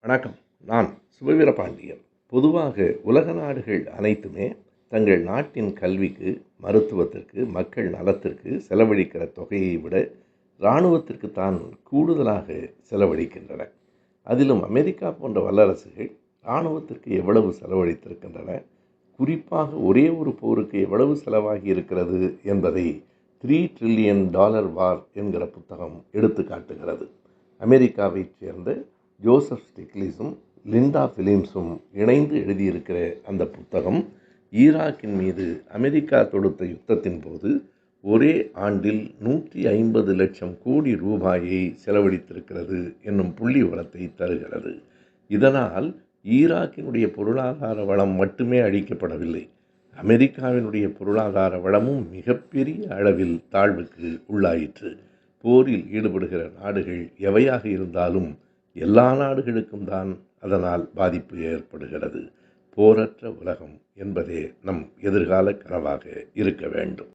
வணக்கம். நான் சுபவீரபாண்டியன். பொதுவாக உலக நாடுகள் அனைத்துமே தங்கள் நாட்டின் கல்விக்கு, மருத்துவத்திற்கு, மக்கள் நலத்திற்கு செலவழிக்கிற தொகையை விட இராணுவத்திற்கு தான் கூடுதலாக செலவழிக்கின்றன. அதிலும் அமெரிக்கா போன்ற வல்லரசுகள் இராணுவத்திற்கு எவ்வளவு செலவழித்திருக்கின்றன, குறிப்பாக ஒரே ஒரு போருக்கு எவ்வளவு செலவாகி இருக்கிறது என்பதை $3 trillion வார் என்கிற புத்தகம் எடுத்து காட்டுகிறது. அமெரிக்காவைச் சேர்ந்த ஜோசப் ஸ்டிக்லிஸும் லிண்டா பிலிம்ஸும் இணைந்து எழுதியிருக்கிற அந்த புத்தகம் ஈராக்கின் மீது அமெரிக்கா தொடுத்த யுத்தத்தின் போது ஒரே ஆண்டில் 150 லட்சம் கோடி ரூபாயை செலவழித்திருக்கிறது என்னும் புள்ளி விவரத்தை தருகிறது. இதனால் ஈராக்கினுடைய பொருளாதார வளம் மட்டுமே அழிக்கப்படவில்லை, அமெரிக்காவினுடைய பொருளாதார வளமும் மிகப்பெரிய அளவில் தாழ்வுக்கு உள்ளாயிற்று. போரில் ஈடுபடுகிற நாடுகள் எவையாக இருந்தாலும் எல்லா நாடுகளுக்கும் தான் அதனால் பாதிப்பு ஏற்படுகிறது. போரற்ற உலகம் என்பதே நம் எதிர்கால கனவாக இருக்க வேண்டும்.